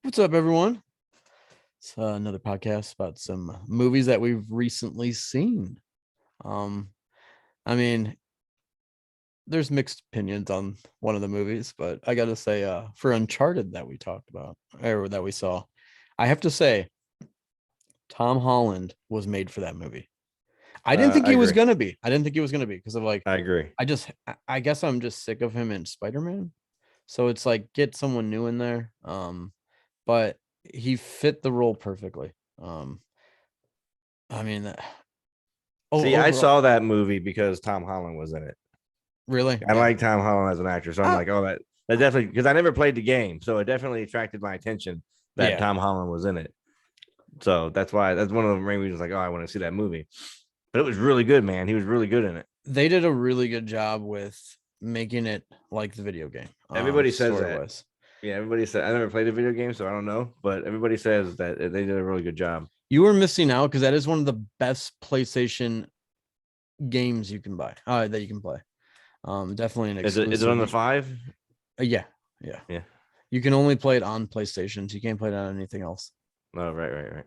What's up, everyone? It's another podcast about some movies that we've recently seen. Um, I mean, there's mixed opinions on one of the movies, but I gotta say, for Uncharted that we talked about or that we saw, I have to say, Tom Holland was made for that movie. I didn't think I he was agree. gonna be. I didn't think he was gonna be because of like, I agree. I guess I'm just sick of him in Spider-Man. So it's like get someone new in there. But he fit the role perfectly. I mean, See, I overall, saw that movie because Tom Holland was in it. really, I yeah. like Tom Holland as an actor, so I'm Ah, like, oh, that definitely because I never played the game, so it definitely attracted my attention that yeah, Tom Holland was in it. So that's one of the main reasons. Like, oh, I want to see that movie. But it was really good, man. He was really good in it. they did a really good job with making it like the video game. Everybody says Story that. wise. Yeah, everybody said I never played a video game, so I don't know. But everybody says that they did a really good job. You were missing out because that is one of the best PlayStation games you can buy. That you can play. Definitely an exclusive. Is it on the 5? Yeah. Yeah. You can only play it on PlayStations. You can't play it on anything else. Oh, right.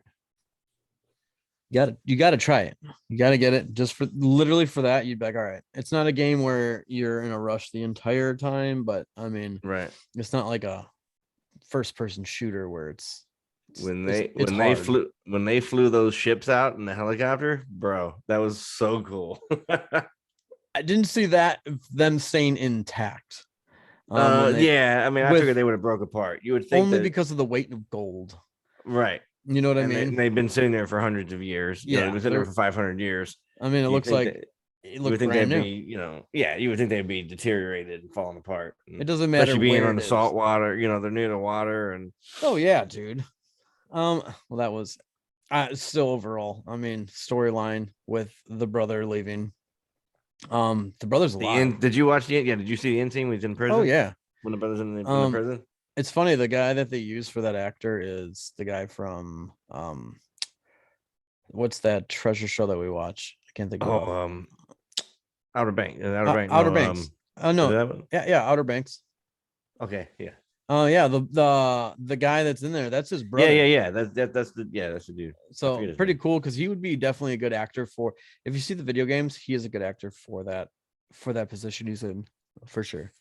You gotta try it. You gotta get it just for literally for that. You'd be like, all right, it's not a game where you're in a rush the entire time, but I mean, Right. it's not like a first person shooter where it's When it's hard. when they flew those ships out in the helicopter, bro, that was so cool. I didn't see that them staying intact. When they Yeah, I mean, I figured they would have broke apart. You would think only that, because of the weight of gold. right? You know what I And mean? they've been sitting there for hundreds of years. You know, they've Yeah, been sitting there for 500 years. I mean, it You looks think like that it you would looked think brand they'd new. be, yeah, you would think they'd be deteriorated and falling apart. It doesn't matter Especially being where on it the is. salt water. You know, they're near the water, and Oh yeah, dude. Well, that was still overall. I mean, storyline with the brother leaving. The brother's the end. alive. Did you watch the end? Yeah, did you see the end scene when he's in Oh prison? yeah. When the brother's in the prison? It's funny. The guy that they use for that actor is the guy from what's that treasure show that we watch? I can't think of Oh, Outer Banks. Outer Banks. Outer No, Banks. is No, that one? yeah, Outer Banks. Okay, yeah. Oh yeah, the guy that's in there, that's his Yeah, brother. that's the dude. So pretty cool because he would be definitely a good actor for. If you see the video games, he is a good actor for that position he's in for sure.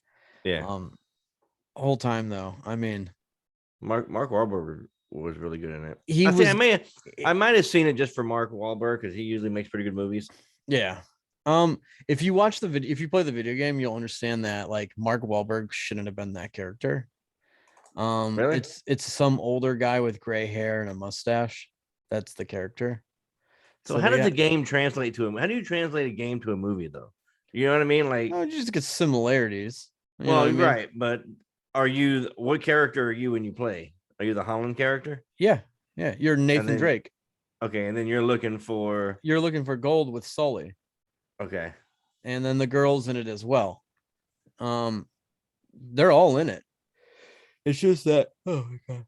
Yeah. Whole time though, I mean, Mark Wahlberg was really good in it. I might have seen it just for Mark Wahlberg because he usually makes pretty good movies. Yeah. If you watch the video, if you play the video game, you'll understand that like Mark Wahlberg shouldn't have been that character. Really? It's some older guy with gray hair and a mustache. That's the character. So how does the game translate to him? How do you translate a game to a movie though? You know what I mean? Like, no, you just get similarities. well, right, but what character are you when you play? Are you the Holland character? Yeah. You're Nathan Drake. Okay, and then you're looking for gold with Sully. Okay. And then the girls in it as well. They're all in it. It's just that, oh my god.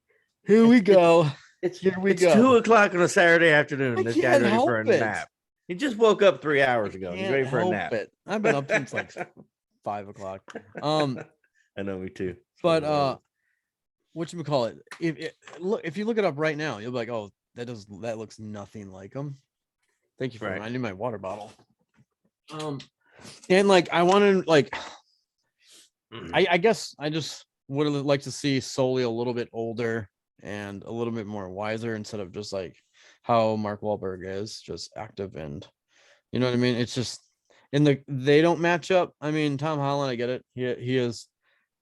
Here we go. It's 2:00 on a Saturday afternoon. This guy's ready for a nap. He just woke up 3 hours ago. He's ready for a nap. I've been up since like 5:00. I know, me too. But whatchamacallit? If you look it up right now, you'll be like, oh, that looks nothing like him. Thank you for reminding my water bottle. And like I want to like I guess I just would like to see Sully a little bit older and a little bit more wiser instead of just like how Mark Wahlberg is, just active and you know what I mean? It's just they don't match up. I mean, Tom Holland, I get it. He is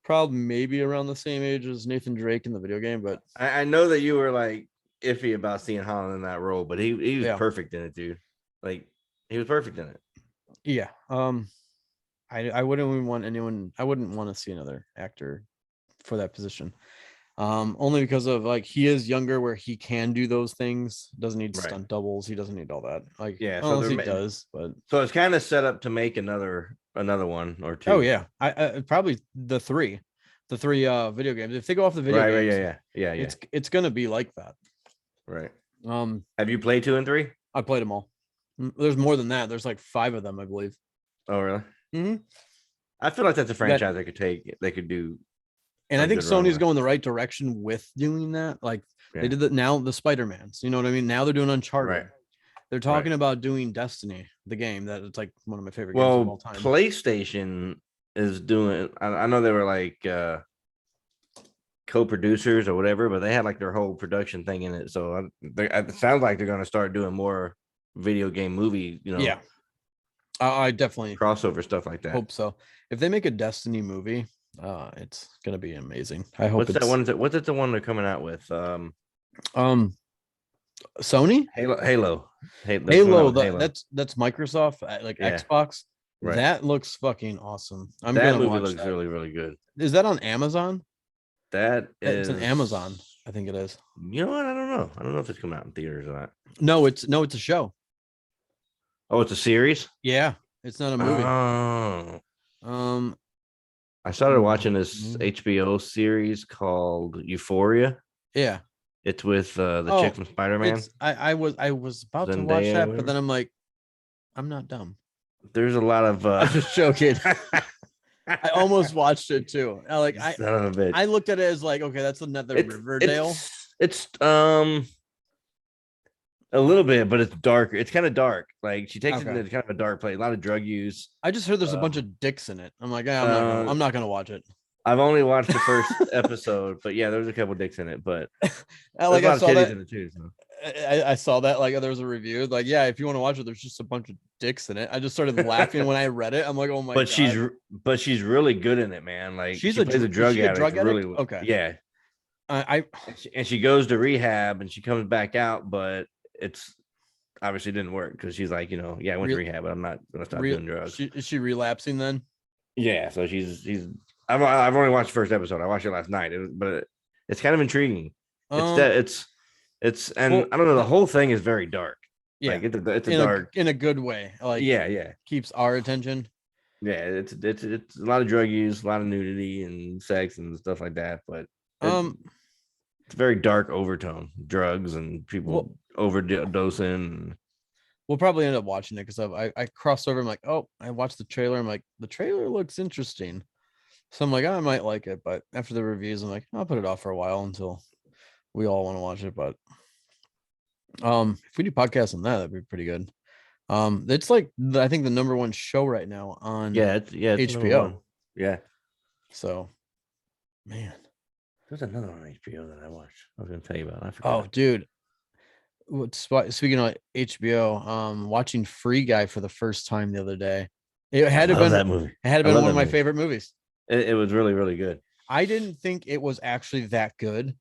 probably maybe around the same age as Nathan Drake in the video game, but I know that you were like iffy about seeing Holland in that role, but he was perfect in it, dude. Like he was perfect in it. Yeah. I wouldn't want anyone. I wouldn't want to see another actor for that position. Only because of like he is younger, where he can do those things. Doesn't need stunt doubles. He doesn't need all that. Like so he does, but so it's kind of set up to make another one or two. Oh yeah, I probably the three video games. If they go off the video games, yeah. It's gonna be like that. Right. Have you played 2 and 3? I played them all. There's more than that. There's like 5 of them, I believe. Oh really? Mm-hmm. I feel like that's a franchise they could do And I think Sony's going the right direction with doing that. Like they did that now, the Spider-Mans, you know what I mean? Now they're doing Uncharted. Right. They're talking about doing Destiny, the game that it's like one of my favorite games of all time. PlayStation is doing, I know they were like co-producers or whatever, but they had like their whole production thing in it. So it sounds like they're going to start doing more video game movie, Yeah. I definitely crossover stuff like that. Hope so. If they make a Destiny movie, it's gonna be amazing. I hope. What's that one? What's it? The one they're coming out with? Sony. Halo. That's Microsoft, like Xbox. Right. That looks fucking awesome. That movie looks really, really good. Is that on Amazon? It's an Amazon. I think it is. You know what? I don't know. I don't know if it's coming out in theaters or not. No, it's a show. Oh, it's a series? Yeah, it's not a movie. I started watching this HBO series called Euphoria. Yeah. It's with the chick from Spider-Man. I was about Zendaya to watch that, but then I'm like, I'm not dumb. There's a lot of I'm just joking. I almost watched it too. I looked at it as like, okay, that's another Riverdale. It's a little bit, but it's darker. It's kind of dark. Like she takes it into kind of a dark place. A lot of drug use. I just heard there's a bunch of dicks in it. I'm like, I'm not gonna watch it. I've only watched the first episode, but yeah, there's a couple dicks in it. But like I saw that in it too. So. I saw that like there was a review like, yeah, if you want to watch it, there's just a bunch of dicks in it. I just started laughing when I read it. I'm like, oh my god. She's really good in it, man. Like she plays a drug addict. Really, okay, yeah. And she goes to rehab and she comes back out, but it's obviously didn't work because she's like, I went to rehab, but I'm not gonna stop doing drugs. Is she relapsing then? Yeah, so she's. I've only watched the first episode. I watched it last night, but it's kind of intriguing. It's I don't know. The whole thing is very dark. Yeah, like it's a dark in a good way. Like keeps our attention. Yeah, it's a lot of drug use, a lot of nudity and sex and stuff like that, but it's very dark overtone, drugs and people overdosing. We'll probably end up watching it because I crossed over. I'm like, oh, I watched the trailer. I'm like, the trailer looks interesting. So I'm like, I might like it, but after the reviews, I'm like, I'll put it off for a while until we all want to watch it. But if we do podcasts on that'd be pretty good. It's like I think the number one show right now on it's HBO. Yeah. So, man, there's another one on HBO that I watched. I was gonna tell you about. I forgot. Oh, dude. Speaking of HBO, watching Free Guy for the first time the other day. It had to been that movie. It had been one of my favorite movies. It was really, really good. I didn't think it was actually that good.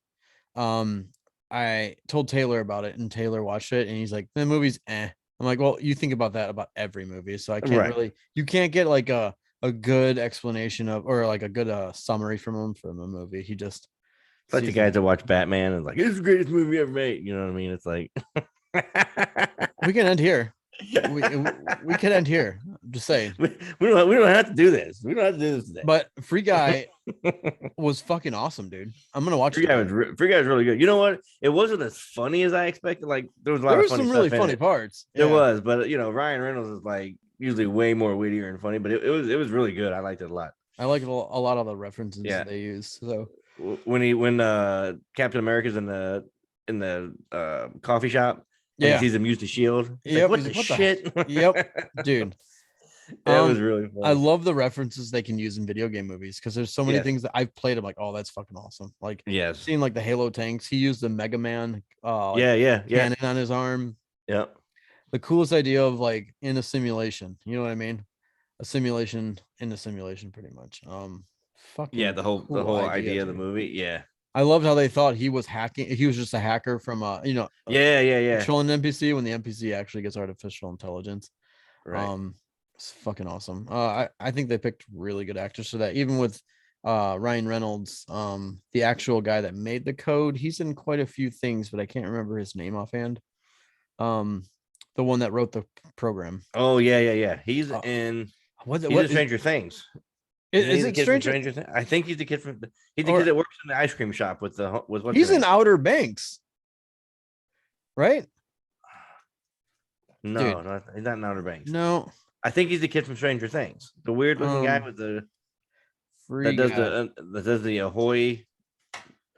I told Taylor about it, and Taylor watched it, and he's like, "The movie's eh." I'm like, "Well, you think about that about every movie, so I can't really. You can't get like a good explanation of or like a good summary from a movie. He just." It's like the guys that watch Batman and like, it's the greatest movie ever made. You know what I mean? It's like we can end here. We can end here. I'm just saying. We don't have to do this. We don't have to do this today. But Free Guy was fucking awesome, dude. I'm gonna watch Free Guy was really good. You know what? It wasn't as funny as I expected. Like there was a lot of funny some really funny parts. There was, but Ryan Reynolds is like usually way more wittier and funny. But it was really good. I liked it a lot. I like a lot of the references they used. So when Captain America's in the coffee shop. Yeah, he sees him use the shield. Like, what the shit? Yep, dude. That was really fun. I love the references they can use in video game movies because there's so many things that I've played. I'm like, oh, that's fucking awesome. Like, seeing like the Halo tanks. He used the Mega Man. Cannon on his arm. Yep. The coolest idea of like in a simulation. You know what I mean? A simulation in a simulation, pretty much. Fucking the whole idea of the movie. Yeah. I loved how they thought he was hacking. He was just a hacker from controlling an NPC when the NPC actually gets artificial intelligence. Right. It's fucking awesome. I think they picked really good actors for that. Even with Ryan Reynolds, the actual guy that made the code, he's in quite a few things, but I can't remember his name offhand. The one that wrote the program. Oh yeah. He's in Stranger Things. Is it Stranger Things? I think he's the kid from. He's the kid that works in the ice cream shop with what? He's in Outer Banks, right? No, he's not in Outer Banks. No, I think he's the kid from Stranger Things, the weird looking guy with the. Free guy. That does the Ahoy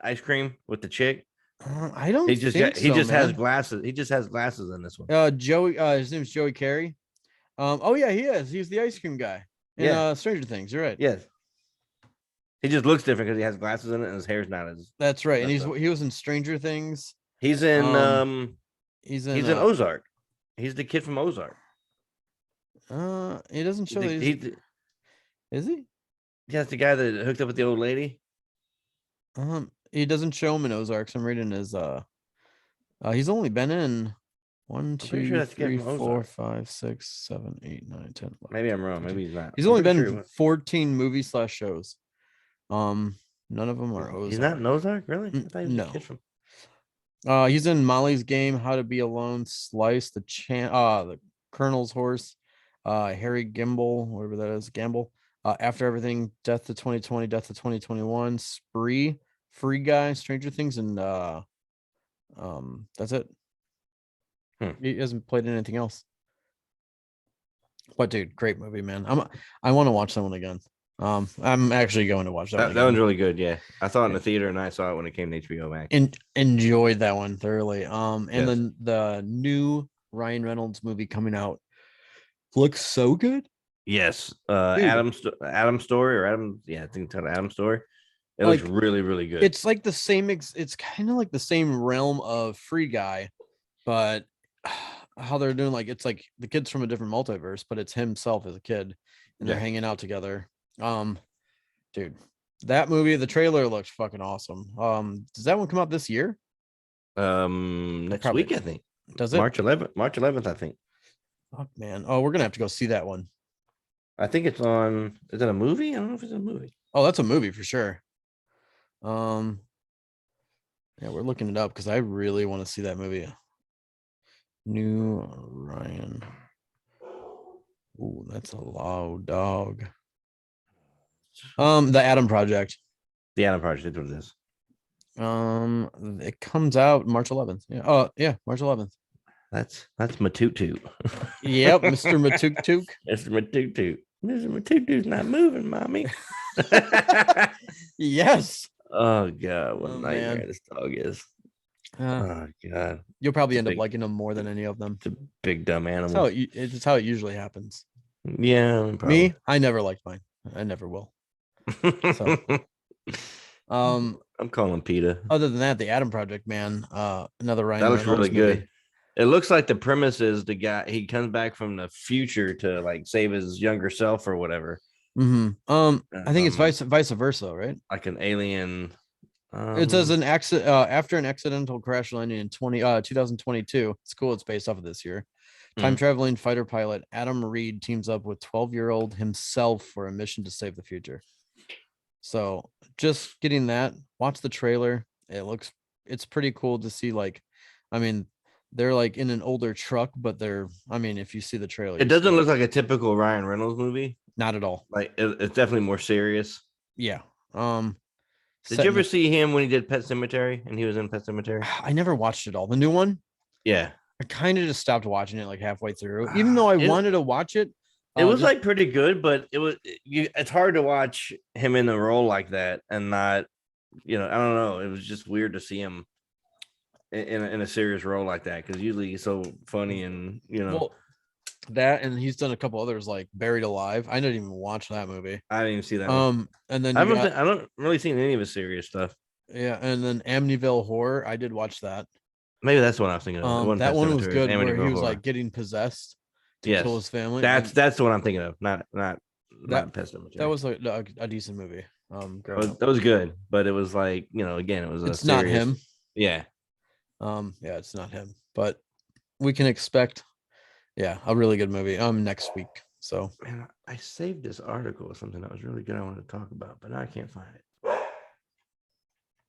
ice cream with the chick. I don't think he just man. has glasses. He just has glasses in this one. Joey. His name's Joey Carey. Oh yeah, he is. He's the ice cream guy in Stranger Things. You're right. Yes. He just looks different because he has glasses in it and his hair's not as. That's right. And he was in Stranger Things. He's in he's in Ozark. He's the kid from Ozark. He doesn't show that is he? Yeah, it's the guy that hooked up with the old lady. He doesn't show him in Ozark. So I'm reading his he's only been in 1, 2, 3, 4, 5, 6, 7, 8, 9, 10. 11, maybe I'm wrong. Maybe he's not. He's only been in 14 movies/shows. None of them are Ozark. He's not in Ozark, really? I thought he was no. a kid from... He's in Molly's Game, How to Be Alone, Slice, the Colonel's Horse, Harry Gimble, whatever that is, Gamble. After Everything, Death to 2020, Death to 2021, Spree, Free Guy, Stranger Things, and that's it. He hasn't played in anything else. But dude, great movie, man. I want to watch that one again. I'm actually going to watch that. That one's really good. Yeah, I saw it in the theater and I saw it when it came to HBO Max. Enjoyed that one thoroughly. And then the new Ryan Reynolds movie coming out looks so good. Yes, Adam's Story or Adam. Yeah, I think it's called Adam's Story. It looks really, really good. It's like the same. It's kind of like the same realm of Free Guy, but how they're doing it's like the kid's from a different multiverse, but it's himself as a kid, and they're hanging out together. Dude, that movie, the trailer looks fucking awesome. Does that one come out this year? Next week, I think. Does it? March 11th, I think. Oh man. Oh, we're gonna have to go see that one. I think it's on. Is it a movie? I don't know if it's a movie. Oh, that's a movie for sure. Yeah, we're looking it up because I really want to see that movie. New Ryan. Ooh, that's a loud dog. The Adam Project. The Adam Project is what it is. It comes out March 11th. Yeah. Oh, yeah, March 11th. That's Matutu. Yep, Mr. Matutu. Mr. Matutu. Mr. Matutu's not moving, mommy. Yes. Oh god, what a nightmare this dog is. Oh god. You'll probably end up liking him more than any of them. It's a big dumb animal. It's how it usually happens. Yeah. Probably. Me, I never liked mine. I never will. So, I'm calling PETA. Other than that, the Adam Project, man, another Ryan. That looks really good. It looks like the premise is the guy, he comes back from the future to save his younger self or whatever. I think it's vice versa, right? Like an alien. It says an accident after an accidental crash landing in 2022. It's cool. It's based off of this year. Time traveling fighter pilot Adam Reed teams up with 12-year-old himself for a mission to save the future. So just getting that, watch the trailer. It's pretty cool to see. They're in an older truck, but if you see the trailer, it doesn't look like a typical Ryan Reynolds movie. Not at all. It's definitely more serious. Yeah. Did you ever see him when he did Pet Sematary and he was in Pet Sematary? I never watched it all. The new one? Yeah. I kind of just stopped watching it halfway through, even though I wanted to watch it. It was pretty good, but it's hard to watch him in a role like that and not, I don't know. It was just weird to see him in a serious role like that because usually he's so funny and Well, that and he's done a couple others like Buried Alive. I didn't even watch that movie. I didn't even see that. One. And then I don't really seen any of his serious stuff. Yeah, and then Amityville Horror. I did watch that. Maybe that's what I was thinking of. That one was good, where he was getting possessed to kill his family. That's the one I'm thinking of. Not Pet Sematary. That was a decent movie. That was good, but it was again, it was. It's not him. Yeah. Yeah, it's not him, but we can expect, a really good movie. Next week. So, man, I saved this article or something that was really good. I wanted to talk about, but now I can't find it.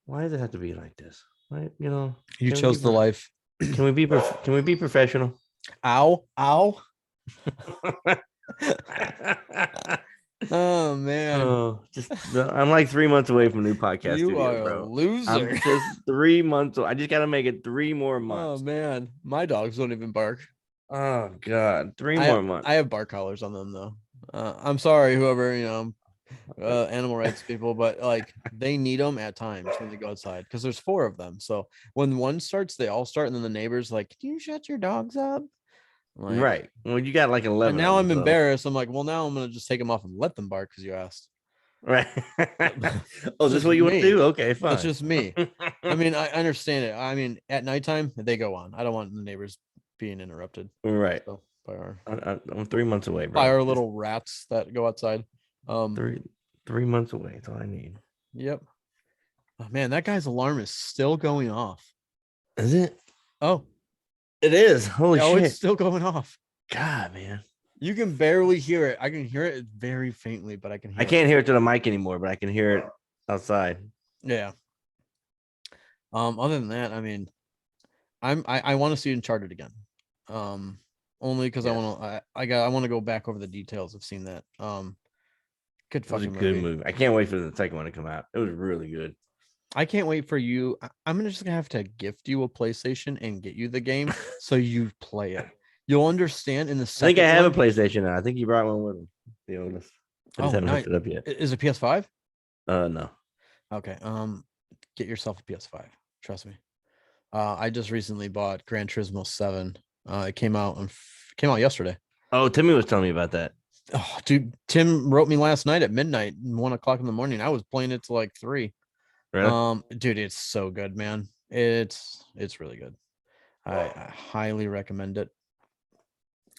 Why does it have to be like this? Right? You chose the life. Can we be professional? Ow! Oh man! I'm like 3 months away from new podcast. You studio, are bro. a loser. I'm just 3 months. I just got to make it 3 more months. Oh man, my dogs don't even bark. Oh god, 3 more months. I have bark collars on them though. I'm sorry, whoever animal rights people, but like they need them at times when they go outside because there's 4 of them. So when one starts, they all start, and then the neighbors like, "Can you shut your dogs up?" I'm like, Right. Well, you got like and 11 now of I'm them, so. embarrassed. I'm like, well, now I'm gonna just take them off and let them bark because you asked. Right. Oh, It's is this just what you want to me. do? Okay, That's fine. just me. I mean, I understand it. I mean, at nighttime they go on. I don't want the neighbors being interrupted. Right. So I'm 3 months away, by bro. our Just little rats that go outside. three months away. That's all I need. Yep. Oh, man, that guy's alarm is still going off. Is it? Oh, It is. Holy oh, shit. it's still going off. God, man. You can barely hear it. I can hear it very faintly, but I can hear I can't hear it to the mic anymore, but I can hear it outside. Yeah. Other than that, I mean, I want to see Uncharted again. Only because Yes. I want to go back over the details of seeing that. Good It was a fucking good movie. movie. I can't wait for the second one to come out. It was really good. I can't wait for you. I'm just gonna have to gift you a PlayStation and get you the game so you play it. You'll understand in the I think second I have one. a PlayStation now. I think you brought one with him. The oldest. I just Oh, haven't nice. hooked it up yet. Is it PS5? No. Okay. Get yourself a PS5. Trust me. I just recently bought Gran Turismo 7. It came out yesterday. Oh, Timmy was telling me about that. Oh, dude, Tim wrote me last night at midnight, 1 o'clock in the morning. I was playing it till like 3. Really? Dude, it's so good, man. It's really good. I highly recommend it.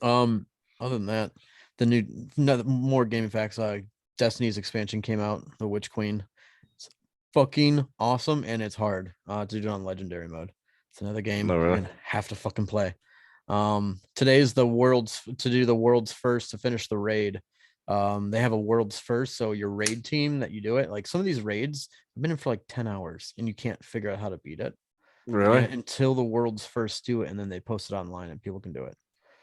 Other than that, more gaming facts. Destiny's expansion came out, the Witch Queen. It's fucking awesome, and it's hard to do it on legendary mode. It's another game No, you're really? gonna have to fucking play. Today's the world's first to finish the raid. They have a world's first, so your raid team that you do it, like some of these raids have been in for like 10 hours and you can't figure out how to beat it. Really? Until the world's first do it, and then they post it online and people can do it.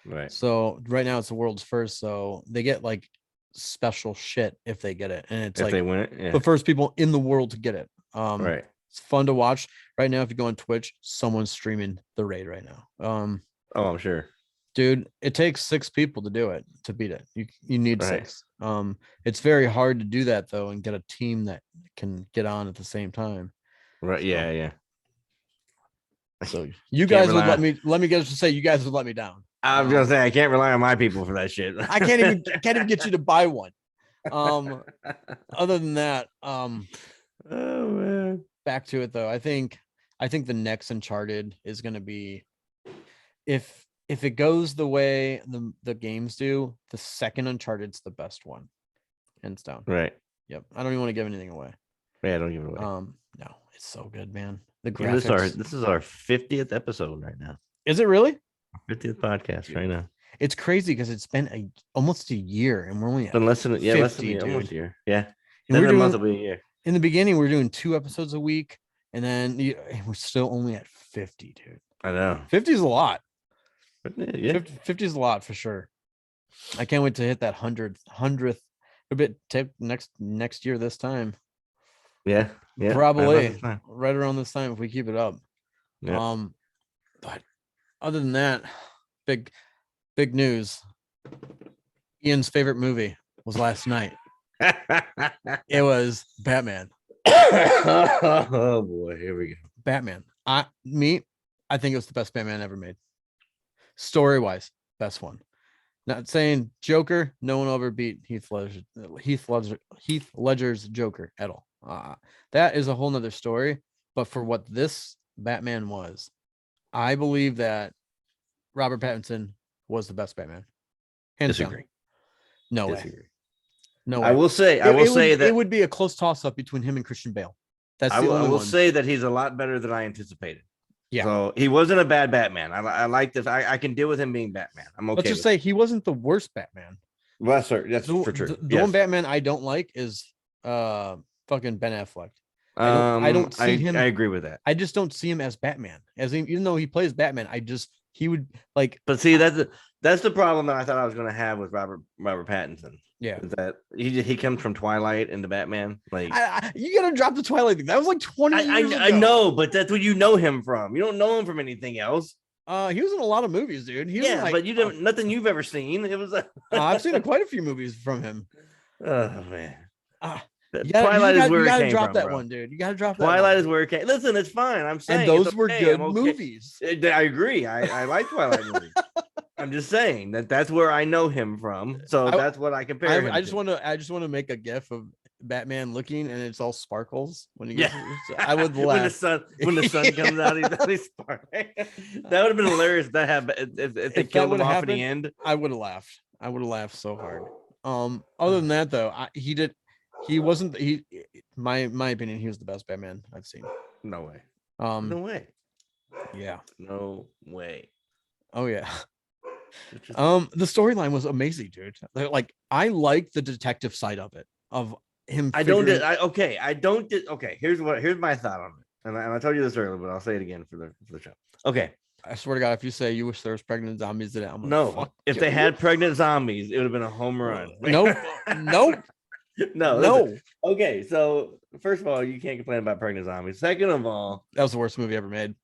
Right. So right now it's the world's first, so they get like special shit if they get it, and it's If like they win it, yeah. the first people in the world to get it. Right. It's fun to watch. Right now, if you go on Twitch, someone's streaming the raid right now. Oh, I'm sure. Dude, it takes 6 people to do it, to beat it. You need Right. 6. It's very hard to do that though, and get a team that can get on at the same time. Right. So, Yeah. Yeah. so you guys would rely let me guys just say you guys would let me down. I was gonna say I can't rely on my people for that shit. I can't even get you to buy one. Other than that, Oh man. back to it though. I think the next Uncharted is going to be, if it goes the way the games do, the second Uncharted's the best one, hands down. Right. Yep. I don't even want to give anything away. Yeah, don't give it away. No, it's so good, man. The Yeah, graphics. this is our 50th episode right now. Is it really? 50th podcast. Dude, right now. It's crazy because it's been almost a year, and we're only at less than 50, less than almost a year. Yeah. And then a month will be a year. In the beginning, we're doing 2 episodes a week, and then we're still only at 50, dude. I know. 50 is a lot. Yeah. 50 is a lot for sure. I can't wait to hit that 100th a bit next year this time. Yeah. Probably right around this time if we keep it up. Yeah. But other than that, big news. Ian's favorite movie was last night. It was Batman. Oh boy, here we go. Batman. I think it was the best Batman ever made. Story wise, best one. Not saying Joker, no one ever beat Heath Ledger's Joker at all. That is a whole nother story. But for what this Batman was, I believe that Robert Pattinson was the best Batman. Hands Disagree. down. No Disagree. way. No way. I will say that it would be a close toss up between him and Christian Bale. That's the only one. I will say that he's a lot better than I anticipated. Yeah. So he wasn't a bad Batman. I like this. I can deal with him being Batman. I'm okay. Let's just say he wasn't the worst Batman. Well, that's for true. The one Batman I don't like is fucking Ben Affleck. I don't see him. I agree with that. I just don't see him as Batman. Even though he plays Batman, he would like. But see, that's the problem that I thought I was going to have with Robert Pattinson. Yeah, is that he comes from Twilight into Batman. Like you gotta drop the Twilight thing. That was like 20 years ago. I know, but that's what you know him from. You don't know him from anything else. He was in a lot of movies, dude. But you don't nothing you've ever seen. It was. I've seen quite a few movies from him. Oh man. Twilight is where you it gotta came drop from, that bro. one, dude. You gotta drop that Twilight one. is where it came. Listen, it's fine. I'm saying, And those it's were okay. good I'm okay. movies. I agree. I like Twilight movies. I'm just saying that's where I know him from. So that's what I compare him I just to. want to make a gif of Batman looking, and it's all sparkles when he Yeah. gets. I would laugh when the sun comes out. He's sparkling. That would have been hilarious. If that happened if they killed him off in the end. I would have laughed. I would have laughed so hard. Other than that, though, he wasn't. My opinion, he was the best Batman I've seen. No way. No way. Yeah. No way. Oh yeah. The storyline was amazing, dude. Like, I like the detective side of it, of him. Okay. Here's my thought on it. And I told you this earlier, but I'll say it again for the show. Okay. I swear to God, if you say you wish there was pregnant zombies in it, I'm no. Fuck if you. They had pregnant zombies, it would have been a home run. Nope. No. Listen. Okay. So first of all, you can't complain about pregnant zombies. Second of all, that was the worst movie ever made.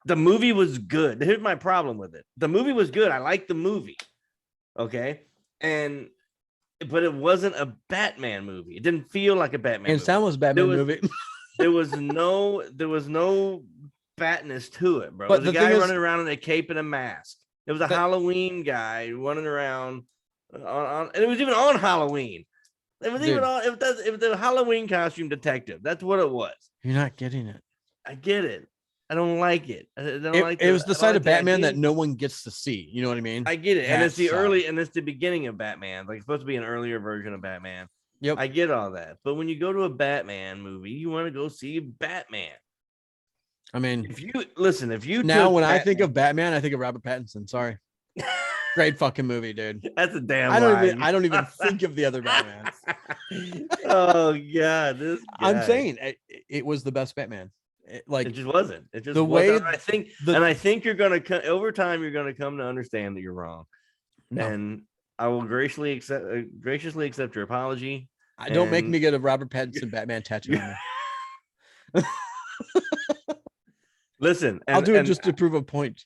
The movie was good. Here's my problem with it. The movie was good. I liked the movie. Okay. But it wasn't a Batman movie. It didn't feel like a Batman movie. It was a Batman movie. there was no Batness to it, bro. But it was a guy running around in a cape and a mask. It was a Halloween guy running around and it was even on Halloween. It was it was a Halloween costume detective. That's what it was. You're not getting it. I get it. I don't like it. It was the side of Batman that no one gets to see. You know what I mean? I get it. And it's the beginning of Batman. Like, it's supposed to be an earlier version of Batman. Yep. I get all that. But when you go to a Batman movie, you want to go see Batman. I mean, I think of Batman, I think of Robert Pattinson. Sorry. Great fucking movie, dude. That's a damn I don't even think of the other Batmans. Oh God. I'm saying it was the best Batman. It just wasn't. It just the wasn't. way I think you're gonna over time you're gonna come to understand that you're wrong. No. And I will graciously accept your apology. Don't make me get a Robert Pattinson Batman tattoo on me. Listen, I'll do it just to prove a point.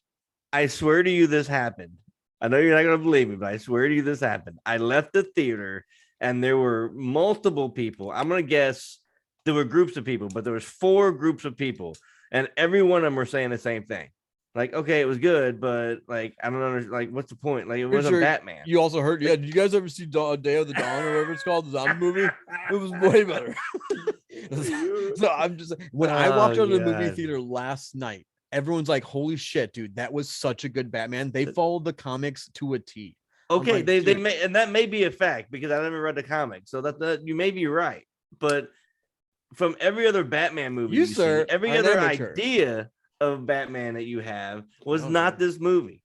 I swear to you, this happened. I know you're not gonna believe me, but I swear to you, this happened. I left the theater, and there were multiple people. I'm gonna guess. There were groups of people, but there was 4 groups of people, and every one of them were saying the same thing. Like, okay, it was good, but like, I don't understand. Like, what's the point? Like, it wasn't Batman. You also heard, did you guys ever see Day of the Dawn or whatever it's called, the zombie movie? It was way better. So I'm just, when I walked out of the movie theater last night, everyone's like, holy shit, dude, that was such a good Batman. They followed the comics to a T. Okay, like, they may, and that may be a fact because I never read the comics, so that you may be right, but from every other Batman movie, every other idea of Batman that you have was not this movie.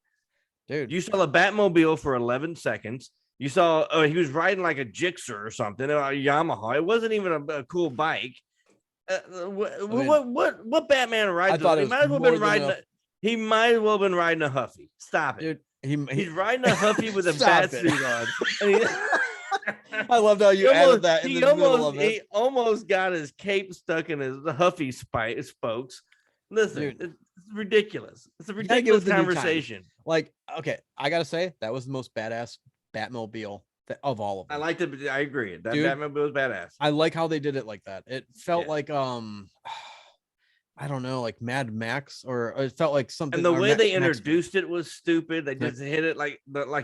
Dude, you saw a Batmobile for 11 seconds. You saw he was riding like a Gixxer or something, a Yamaha. It wasn't even a cool bike. What Batman rides? I thought he might as well been riding. He might as well have been riding a Huffy. Stop it. Dude, he's riding a Huffy with a bat suit on. I loved how you added that. He almost got his cape stuck in his Huffy spokes. Listen, dude, it's ridiculous. It's a ridiculous conversation. Like, okay, I gotta say that was the most badass Batmobile of all of them. I liked it. I agree. That Batmobile was badass. I like how they did it like that. It felt like I don't know, like Mad Max, or it felt like something. And the way they introduced it was stupid. They just hit it like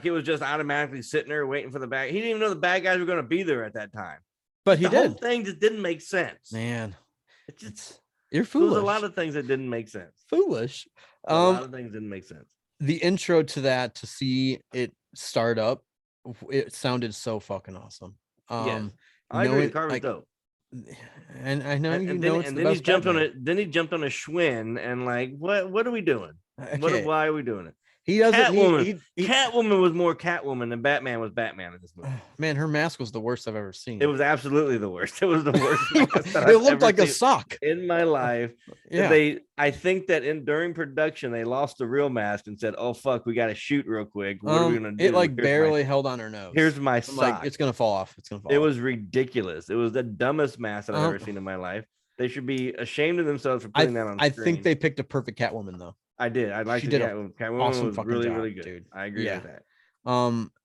it was just automatically sitting there waiting for the bad. He didn't even know the bad guys were going to be there at that time. But the whole thing just didn't make sense. Man, you're foolish. There was a lot of things that didn't make sense. Foolish. A lot of things didn't make sense. The intro to that, to see it start up, it sounded so fucking awesome. I agree. The car was dope. And I know then he jumped on it. Then he jumped on a Schwinn and like, what are we doing? Okay. Why are we doing it? He doesn't. Catwoman was more Catwoman than Batman was Batman in this movie. Man, her mask was the worst I've ever seen. It was absolutely the worst. It was the worst. It looked like a sock in my life. Yeah. I think that during production they lost the real mask and said, "Oh fuck, we got to shoot real quick. What are we gonna do?" It barely held on her nose. Here's my sock. Like, it's gonna fall off. It was ridiculous. It was the dumbest mask I've ever seen in my life. They should be ashamed of themselves for putting that on screen. I think they picked a perfect Catwoman though. I did. I liked the Catwoman. Catwoman awesome was really, really good, dude. I agree with that.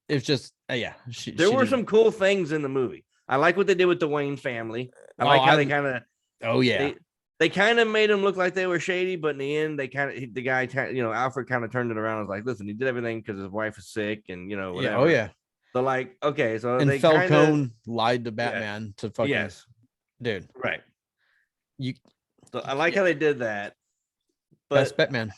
it's just yeah. There were some cool things in the movie. I like what they did with the Wayne family. I like how they kind of. Oh yeah. They kind of made them look like they were shady, but in the end, the guy, Alfred kind of turned it around. And was like, listen, he did everything because his wife is sick and, whatever. Yeah, oh, yeah. So, like, okay. So, and they Falcone lied to Batman to fucking. Yes. Dude. Right. So, I like how they did that. But best Batman.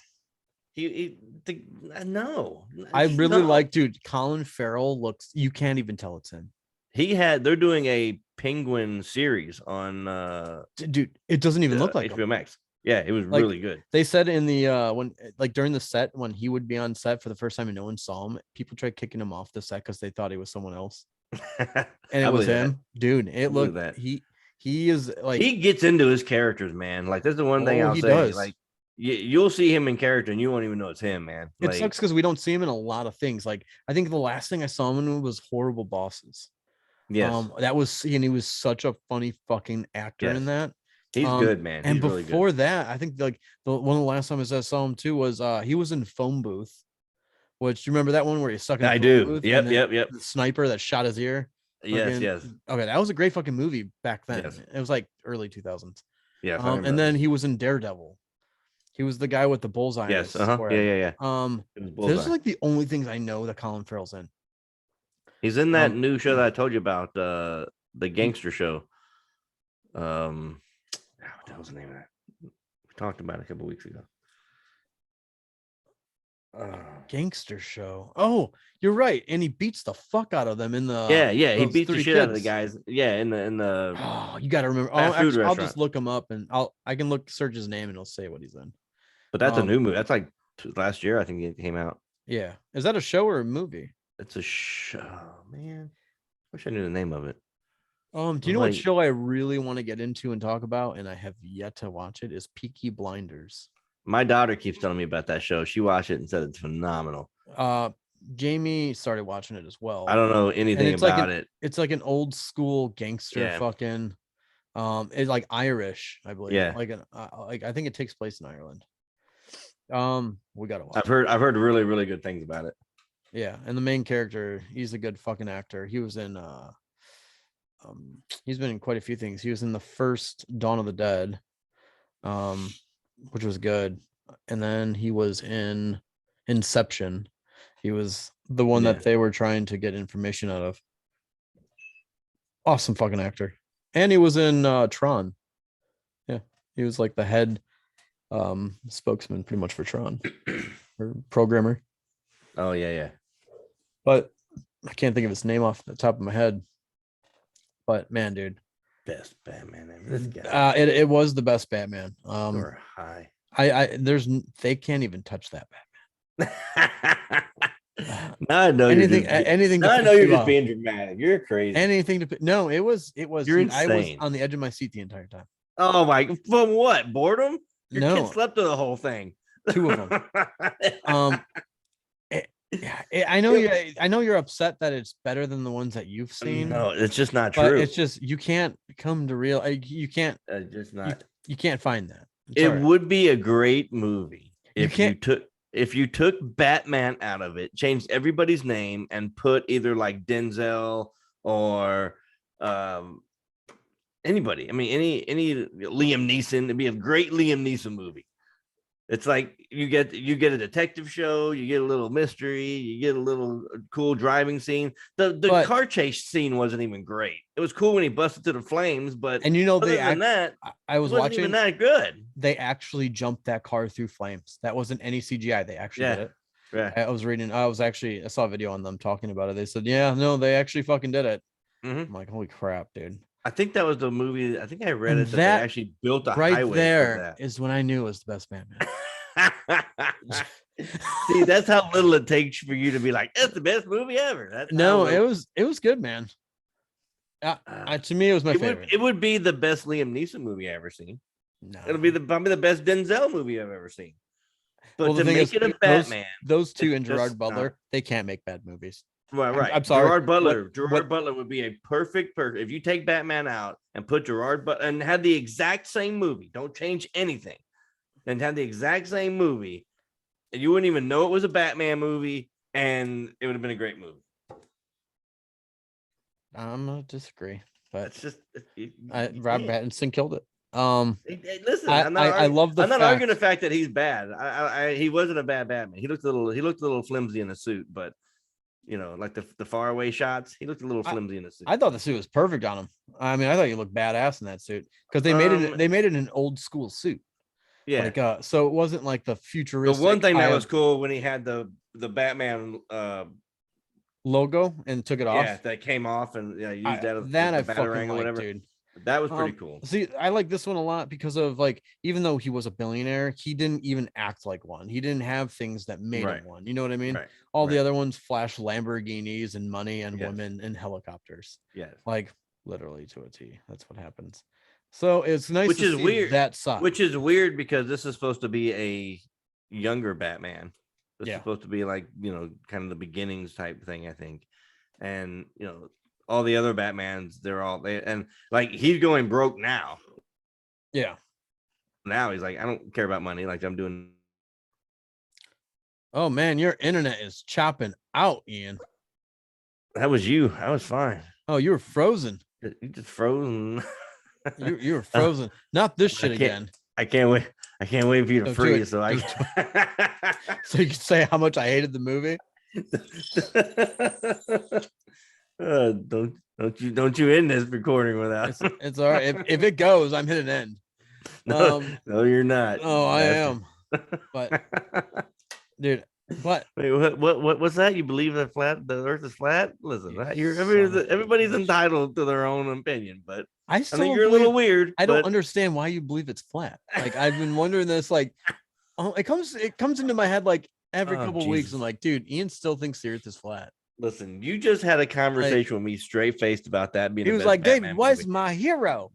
No. I really like, dude, Colin Farrell looks, you can't even tell it's him. They're doing a Penguin series on dude, it doesn't even look like HBO Max. Yeah, it was really good. They said in the when like during the set when he would be on set for the first time and no one saw him, people tried kicking him off the set because they thought he was someone else. And it was him. Dude, it looked that he is like, he gets into his characters, man. Like, that's the one thing I'll say. Does. Like, you'll see him in character and you won't even know it's him, man. It sucks because we don't see him in a lot of things. Like, I think the last thing I saw him in was Horrible Bosses. Yes. That was, and he was such a funny fucking actor in that. He's good, man. He's and really before good. that, I think like one of the last times I saw him too was he was in Phone Booth, which you remember that one where he's stuck in the phone booth? Yep. The sniper that shot his ear. Yes. Okay, that was a great fucking movie back then. Yes. It was like early 2000s. Yeah. And then he was in Daredevil. He was the guy with the bullseye. Yes. Yeah. Those are like the only things I know that Colin Farrell's in. He's in that new show that I told you about, the gangster show. What the hell's the name of that? We talked about it a couple weeks ago. Gangster show. Oh, you're right. And he beats the fuck out of them in the he beats the shit out of the guys. Yeah, in the oh, you gotta remember. Actually, I'll just look him up and I can search his name and it'll say what he's in. But that's a new movie. That's like last year, I think it came out. Yeah. Is that a show or a movie? It's a show, man. Wish I knew the name of it. Do you know what show I really want to get into and talk about, and I have yet to watch it, is Peaky Blinders. My daughter keeps telling me about that show. She watched it and said it's phenomenal. Jamie started watching it as well. I don't know anything about it. It's like an old school gangster fucking. It's like Irish, I believe. Yeah, like I think it takes place in Ireland. We gotta watch. I've heard really, really good things about it. Yeah, and the main character, he's a good fucking actor. He was in he's been in quite a few things. He was in the first Dawn of the Dead, which was good. And then he was in Inception. He was the one that they were trying to get information out of. Awesome fucking actor. And he was in Tron. Yeah, he was like the head spokesman pretty much for Tron or programmer. Oh yeah. But I can't think of his name off the top of my head. But man, dude, best Batman ever. This guy. It was the best Batman. Or high. They can't even touch that Batman. Now I know anything. Now I know you're just being dramatic. You're crazy. Anything to no, it was. You're insane. I was on the edge of my seat the entire time. Oh my! From what? Boredom? Your kid slept through the whole thing. 2 of them. I know you're upset that it's better than the ones that you've seen. No, it's just not true. It's just you can't come to real. You can't. Just not. You can't find that. It would be a great movie if you took Batman out of it, changed everybody's name, and put either like Denzel or anybody. I mean, any Liam Neeson. It'd be a great Liam Neeson movie. It's like you get a detective show, you get a little mystery, you get a little cool driving scene. The car chase scene wasn't even great. It was cool when he busted through the flames, but I was watching even that good. They actually jumped that car through flames. That wasn't any CGI. They actually did it. Yeah. I saw a video on them talking about it. They said, yeah, no, they actually fucking did it. Mm-hmm. I'm like, holy crap, dude. I think that was the movie. I think I read it that they actually built a highway. Right there is when I knew it was the best Batman. See, that's how little it takes for you to be like, that's the best movie ever. It was good, man. To me, it was my favorite. It would be the best Liam Neeson movie I ever seen. No. It'll be probably the best Denzel movie I've ever seen. But to make it a Batman, those two and Gerard Butler, they can't make bad movies. Right. I'm sorry. Gerard Butler would be a perfect if you take Batman out and put Gerard Butler and had the exact same movie. Don't change anything. And have the exact same movie, and you wouldn't even know it was a Batman movie, and it would have been a great movie. I'm gonna disagree, but It's just Robert can't. Pattinson killed it. Listen, I love the I'm not arguing the fact. fact that he's bad. He wasn't a bad Batman. He looked a little flimsy in a suit, but like the faraway shots, he looked a little flimsy in a suit. I thought the suit was perfect on him. I mean, I thought you looked badass in that suit because they made it an old school suit. Yeah. Like so it wasn't like the futuristic. The one thing that was cool when he had the Batman logo and took it off. Yeah, that came off and used that as I the fucking Batarang or whatever. Dude. That was pretty cool. See, I like this one a lot because of like, even though he was a billionaire, he didn't even act like one. He didn't have things that made him one. You know what I mean? All the other ones flash Lamborghinis and money and women and helicopters. Yes. Like literally to a T. That's what happens. So it's nice Which is see weird. That side. Which is weird because this is supposed to be a younger Batman. This is supposed to be like, kind of the beginnings type thing, I think. And, all the other Batmans, and like he's going broke now. Yeah. Now he's like, I don't care about money. Like I'm doing. Oh man, your internet is chopping out, Ian. That was you. I was fine. Oh, you were frozen. You just frozen. you were frozen. Not this shit again. I can't wait. I can't wait for you to freeze. So so you can say how much I hated the movie. Don't you end this recording without it's all right. If it goes, I'm hitting end. No, you're not. Oh, I am. But dude, what? Wait, what's that? You believe that the earth is flat? Listen, everybody's entitled to their own opinion, but I think you're a little weird. I don't understand why you believe it's flat. Like I've been wondering this, like, it comes into my head like every couple weeks. I'm like, dude, Ian still thinks the earth is flat. Listen, you just had a conversation with me straight faced about that being. He was like, David Weiss's my hero.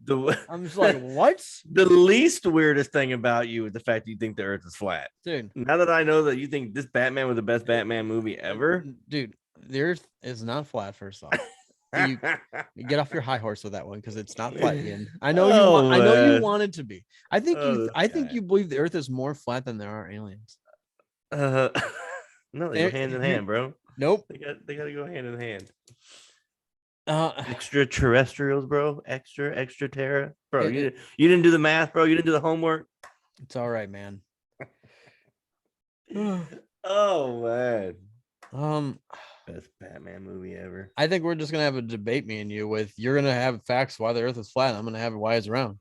I'm just like, what? The least weirdest thing about you is the fact that you think the earth is flat. Dude. Now that I know that you think this Batman was the best Batman movie ever. Dude, the earth is not flat, first off. You get off your high horse with that one because it's not flat, Ian. I know I know you want it to be. I think you believe the earth is more flat than there are aliens. No, they go hand in hand, bro. Nope. They gotta go hand in hand. Extraterrestrials, bro. Extra terra. Bro, you didn't do the math, bro. You didn't do the homework. It's all right, man. Oh man. Best Batman movie ever. I think we're just gonna have a debate, me and you, with you're gonna have facts why the earth is flat, and I'm gonna have why it's round.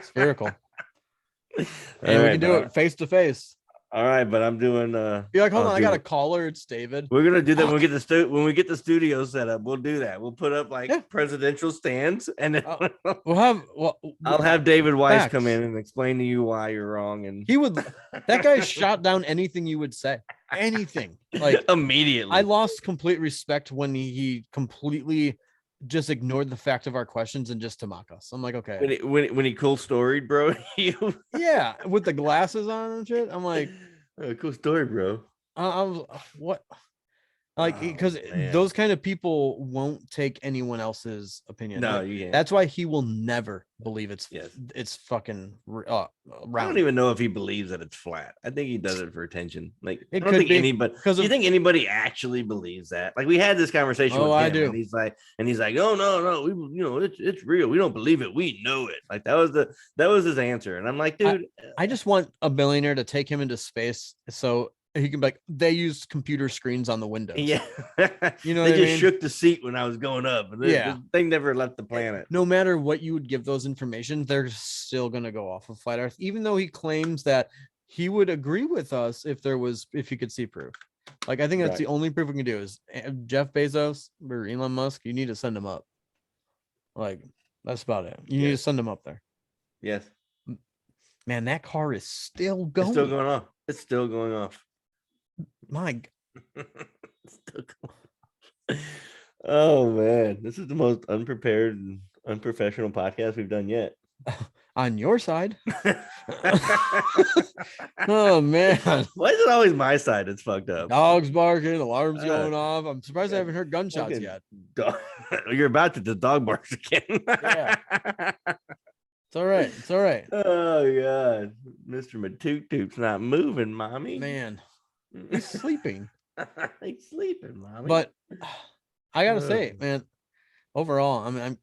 Spherical. And we can do it face to face. All right, but I'm doing you're like, hold on, I got a caller. It's David. We're gonna do that when we get the studio set up. We'll do that. We'll put up like presidential stands, and then I'll have David Weiss come in and explain to you why you're wrong. And that guy shot down anything you would say. Anything. Like immediately. I lost complete respect when he completely just ignored the fact of our questions and just to mock us. I'm like, okay. When he cool storied, bro. Yeah, with the glasses on and shit. I'm like, cool story, bro. I was what? Like, because those kind of people won't take anyone else's opinion. No, like, that's why he will never believe it's fucking round. I don't even know if he believes that it's flat. I think he does it for attention. Like, I don't think anybody. Do you think anybody actually believes that? Like, we had this conversation with him, I do. And he's like, oh no, it's real. We don't believe it. We know it. Like that was his answer. And I'm like, dude, I just want a billionaire to take him into space so he can be like, they used computer screens on the windows. Yeah. You know, they just shook the seat when I was going up. The thing never left the planet. No matter what you would give those information, they're still going to go off of flat earth, even though he claims that he would agree with us if he could see proof. Like, I think that's the only proof we can do is Jeff Bezos or Elon Musk. You need to send him up. Like, that's about it. You need to send him up there. Yes. Man, that car is still going. It's still going off. It's still going off. My oh man, this is the most unprepared and unprofessional podcast we've done yet. On your side. Oh man, why is it always my side? It's fucked up. Dogs barking, alarms going off. I'm surprised I haven't heard gunshots yet. You're about to the dog barks again. Yeah. It's all right. It's all right. Oh god, Mr. Matoot-Toot's not moving, mommy. Man. He's sleeping. He's sleeping, mommy. But I gotta say, man, overall, I mean, I'm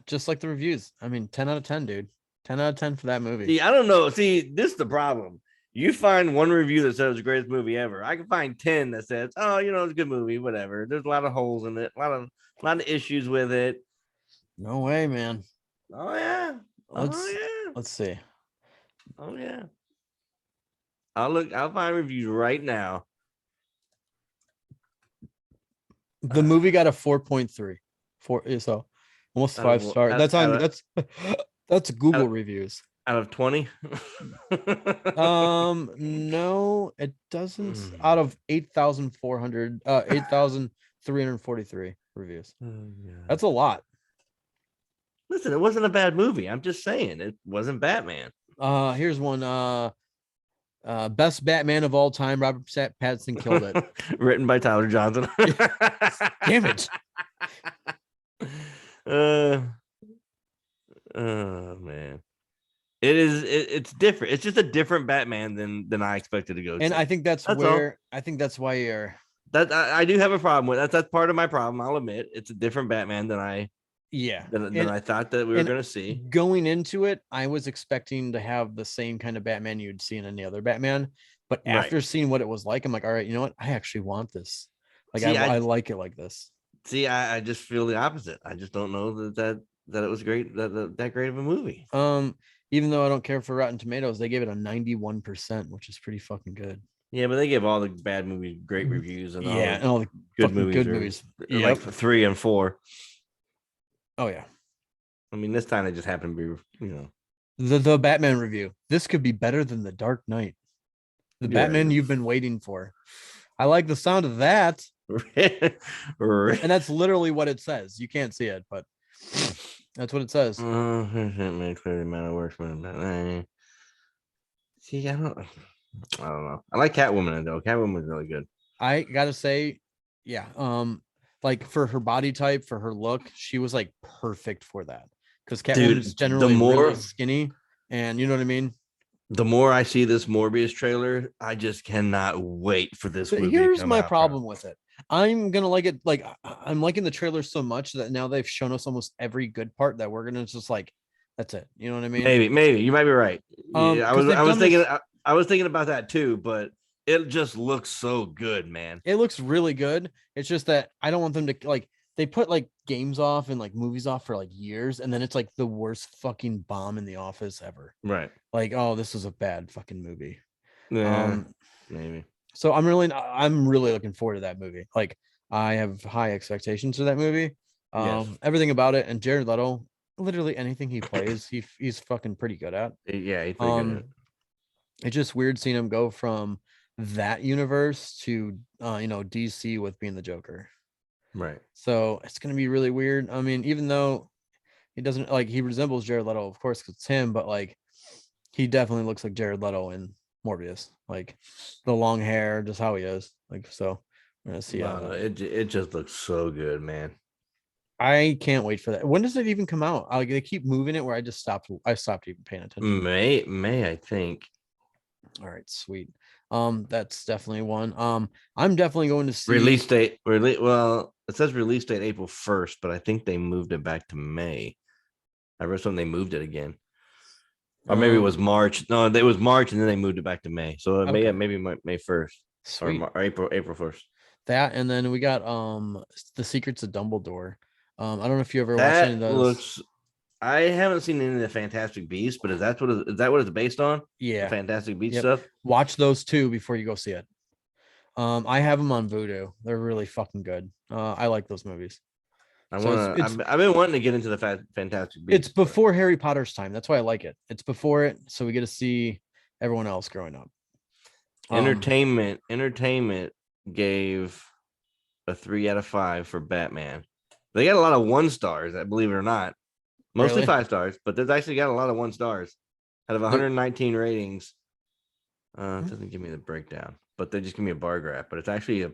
just like the reviews. I mean, 10 out of 10, dude. 10 out of 10 for that movie. See, I don't know. See, this is the problem. You find one review that says it's the greatest movie ever. I can find 10 that says, oh, it's a good movie, whatever. There's a lot of holes in it, a lot of issues with it. No way, man. Oh yeah. Let's see. Oh yeah. I'll find reviews right now. The movie got a 4.3. So almost 5 stars. That's Google reviews. Out of 20? No, it doesn't. Out of 8,343 reviews. That's a lot. Listen, it wasn't a bad movie. I'm just saying it wasn't Batman. Here's one. Best Batman of all time. Robert Patterson killed it. Written by Tyler Johnson. Damn it. Oh man. It's different. It's just a different Batman than I expected to go. And I think that's why you're that I do have a problem with that. That's part of my problem. I'll admit it's a different Batman than I thought that we were going to see. Going into it, I was expecting to have the same kind of Batman you'd see in any other Batman. But after seeing what it was like, I'm like, all right, you know what? I actually want this. Like, I like it like this. See, I just feel the opposite. I just don't know that it was great, that great of a movie. Even though I don't care for Rotten Tomatoes, they gave it a 91%, which is pretty fucking good. Yeah, but they give all the bad movies great reviews and all the good movies. Yeah, like 3 and 4. Oh yeah. I mean, this time it just happened to be, the Batman review. This could be better than The Dark Knight. The Batman you've been waiting for. I like the sound of that. And that's literally what it says. You can't see it, but that's what it says. See, I don't know. I like Catwoman though. Catwoman was really good. I gotta say, yeah. Like for her body type, for her look, she was like perfect for that. Because Catwoman is generally really skinny, and you know what I mean. The more I see this Morbius trailer, I just cannot wait for this movie. Here's my problem with it. I'm gonna like it. Like I'm liking the trailer so much that now they've shown us almost every good part that we're gonna just like. That's it. You know what I mean? Maybe you might be right. I was thinking about that too, but it just looks so good, man. It looks really good. It's just that I don't want them to like. They put like games off and like movies off for like years, and then it's like the worst fucking bomb in the office ever. Right. Like, oh, this was a bad fucking movie. Yeah, maybe. So I'm really looking forward to that movie. Like, I have high expectations for that movie. Everything about it, and Jared Leto, literally anything he plays, he's fucking pretty good at. Yeah, he's pretty good at it. It's just weird seeing him go from that universe to DC with being the Joker. Right. So it's gonna be really weird. I mean, even though he doesn't like he resembles Jared Leto, of course, because it's him, but like he definitely looks like Jared Leto in Morbius. Like the long hair, just how he is. Like, so we're gonna see how it just looks so good, man. I can't wait for that. When does it even come out? Like they keep moving it where I stopped even paying attention. May, I think. All right, sweet. That's definitely one. I'm definitely going to see release date. Well, it says release date April 1st, but I think they moved it back to May. I read something they moved it again. Or maybe it was March. No, it was March and then they moved it back to May. So maybe May 1st. Sweet. Or April 1st. That, and then we got The Secrets of Dumbledore. I don't know if you ever watched any of those. I haven't seen any of the Fantastic Beasts, but is that what it's based on? Yeah. The Fantastic Beasts stuff. Watch those two before you go see it. I have them on Vudu. They're really fucking good. I like those movies. I've been wanting to get into the Fantastic Beasts. It's before Harry Potter's time. That's why I like it. It's before it, so we get to see everyone else growing up. Entertainment gave a 3 out of 5 for Batman. They got a lot of 1 stars, I believe it or not. Mostly really? 5 stars, but they've actually got a lot of 1 stars out of 119 ratings. It doesn't give me the breakdown, but they just give me a bar graph. But it's actually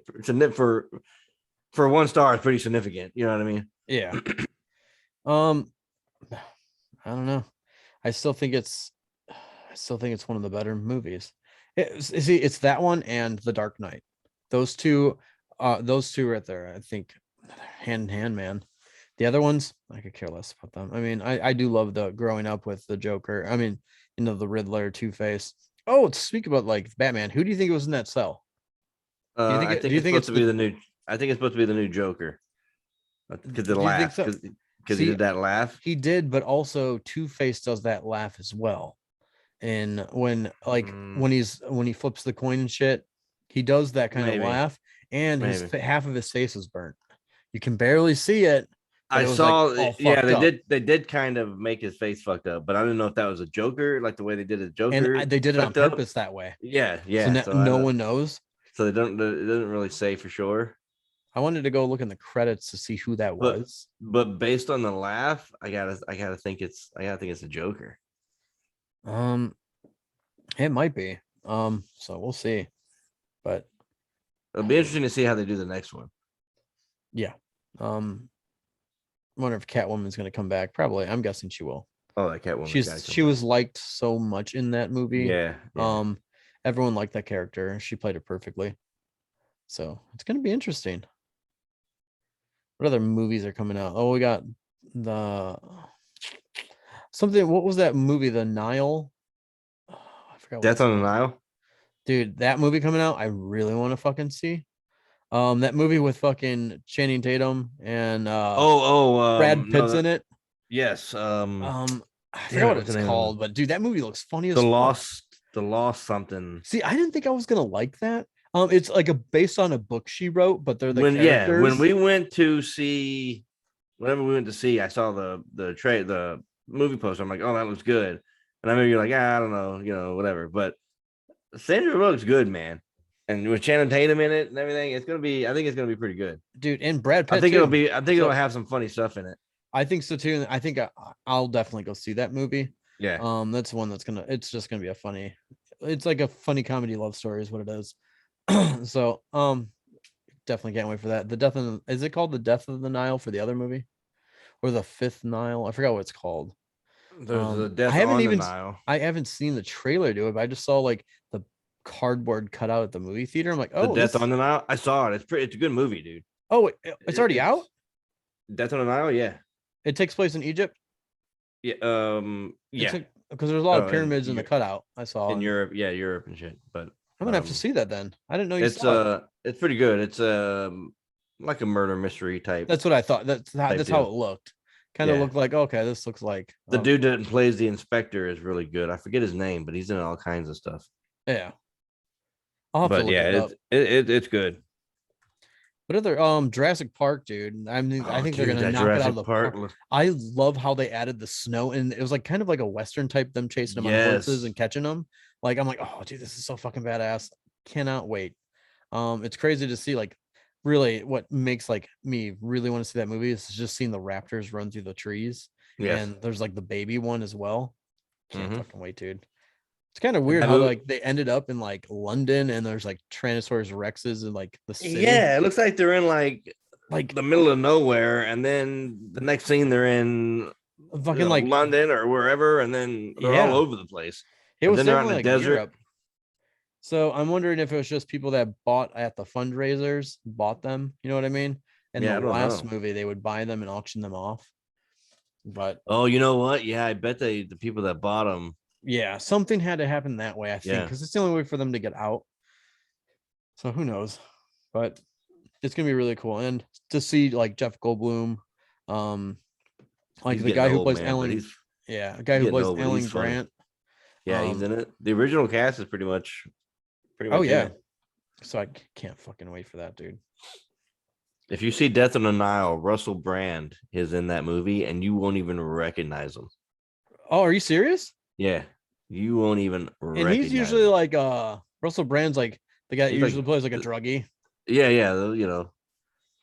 for 1 star, it's pretty significant. You know what I mean? Yeah. I don't know. I still think it's one of the better movies. It's that one and The Dark Knight. Those two right there. I think hand in hand, man. The other ones, I could care less about them. I mean, I do love the growing up with the Joker. I mean, the Riddler, Two-Face. Oh, speak about like Batman. Who do you think was in that cell? Do you think I it? Do think you it's think supposed it's to be the? the new. I think it's supposed to be the new Joker because the Do you think laugh, so? because he See, did that laugh. he did, but also Two-Face does that laugh as well. And when he flips the coin and shit, he does that kind of Maybe, laugh, and his maybe. half of his face is burnt. You can barely see it, but I it was like saw. all Yeah, fucked up. they did kind of make his face fucked up, but I didn't know if that was a Joker, like the way they did his And Joker they did it on fucked up. purpose that way. Yeah, So yeah. So I no don't. one knows. So they don't. It doesn't really say for sure. I wanted to go look in the credits to see who that But was. based on the laugh, I gotta think it's a Joker. Um, it might be. So we'll see. But It'll be interesting to see how they do the next one. yeah. I wonder if Catwoman's gonna come back. Probably. I'm guessing she will. Oh, that Catwoman's got to come She back. was liked so much in that movie. Yeah, yeah. Everyone liked that character. She played it perfectly. So it's gonna be interesting. What other movies are coming out? Oh, we got the something. What was that movie? The Nile. Oh, I forgot what Death it's on the called. Nile. Dude, that movie coming out, I really want to fucking see. That movie with fucking Channing Tatum and Brad No, Pitt's in it. yes. I forgot Damn it, what what's the it's name of called, them? but dude, that movie looks funny as fuck. The lost something. See, I didn't think I was gonna like that. It's like a based on a book she wrote, but they're the When characters. we went to see, whenever we went to see, I saw the movie poster. I'm like, oh, that looks good. And I remember you're like, I don't know, whatever. But Sandra looks good, man. And with Channing Tatum in it and everything, I think it's gonna be pretty good. Dude, and Brad Pitt too. I think it'll So have some funny stuff in it. I think so too. And I think I'll definitely go see that movie. Yeah. That's one that's it's just gonna be it's like a funny comedy love story is what it is. So definitely can't wait for that. Is it called The Death of the Nile for the other movie? Or The Fifth Nile? I forgot what it's called. There's the I Death haven't on the even Nile. I haven't seen the trailer to it, but I just saw like the cardboard cutout at the movie theater. I'm like, The oh, Death this on the Nile. I saw it. It's a good movie, dude. oh it's already out. It's Death on the Nile. Yeah. It takes place in Egypt. Yeah. It's Yeah. because there's a lot of And pyramids in the cutout I saw. in And Europe, yeah, Europe and shit. But I'm gonna have to see that then. I didn't know you it's saw it. it's pretty good. It's like a murder mystery type That's what I thought. That's how deal. it looked. Kind of Yeah. looked like okay, this looks like The dude that plays the inspector is really good. I forget his name, but he's in all kinds of stuff. yeah. I'll have to But look yeah, it up. it's good. What other Jurassic Park, dude? I mean, I Oh, think they're dude, gonna that knock it out of Jurassic the Park. park. I love how they added the snow, and it was like kind of like a western type, them chasing them on horses Yes. and catching them. Like I'm like, oh, dude, this is so fucking badass. Cannot wait. It's crazy to see like really what makes like me really want to see that movie is just seeing the raptors run through the trees, Yes. and there's like the baby one as well. Can't Mm-hmm. fucking wait, dude. It's kind of And weird that how movie, like they ended up in like London and there's like Tyrannosaurus Rexes in like the city. yeah, it looks like they're in like Like the middle of nowhere, and then the next scene they're in fucking like London or wherever, and then they're all yeah, over the place. it And was then they're out in definitely the like desert. Europe. So I'm wondering if it was just people that bought at the fundraisers, bought them, you know what I mean? In the Yeah, I don't last know. movie, they would buy them and auction them off. But Oh, you know what? Yeah, I bet the people that bought them. yeah, something had to happen that way, I think, Yeah, because it's the only way for them to get out. So who knows? But it's gonna be really cool. And to see like Jeff Goldblum, um, like he's the getting guy who old, plays man, but Alan, he's yeah, a guy who getting plays old, but he's Alan funny. Grant. Yeah, he's in it. The original cast is pretty Oh much in yeah. it. So I can't fucking wait for that, dude. If you see Death on the Nile, Russell Brand is in that movie, and you won't even recognize him. Oh, are you serious? Yeah, you won't even And he's recognize usually him. like Russell Brand's like the guy that He's like, usually plays like a druggie. yeah, yeah,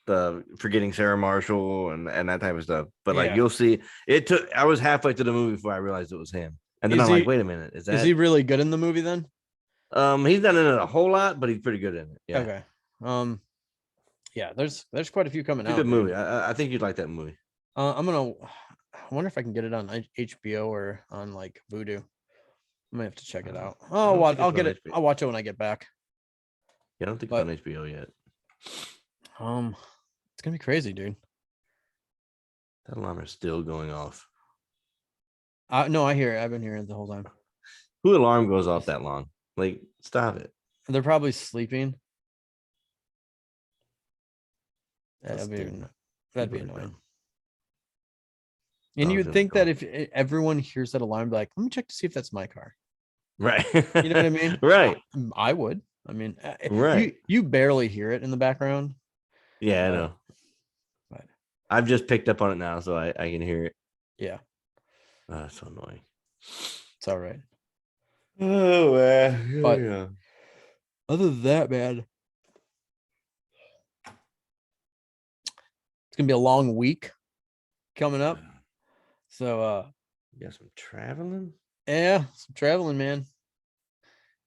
the forgetting Sarah Marshall and that type of stuff. But like Yeah. you'll see, it took. I was halfway through the movie before I realized it was him, and then Is I'm like, he wait a minute, is is he that? really good in the movie then? He's not in it a whole lot, but he's pretty good in it. Yeah, Okay. Yeah, there's quite a few coming it's a good out, dude. movie. I think you'd like that movie. I wonder if I can get it on HBO or on like Vudu. I might have to check it out. I Oh, don't what think I'll it's get on it. HBO. I'll watch it when I get back. Yeah, I don't think it's But on HBO yet. it's gonna be crazy, dude. That alarm is still going off. No, I hear it. I've been hearing it the whole time. Who alarm goes off that long? Like, stop it. They're probably sleeping. That'd be annoying. And you would think that if everyone hears that alarm, be like, let me check to see if that's my car. Right. You know what I mean? Right. I would. I mean, right. You barely hear it in the background. Yeah, I know. But I've just picked up on it now, so I can hear it. Yeah. That's so annoying. It's all right. Oh, man. But other than that, man, it's gonna be a long week coming up. So you got some traveling? Yeah, some traveling, man.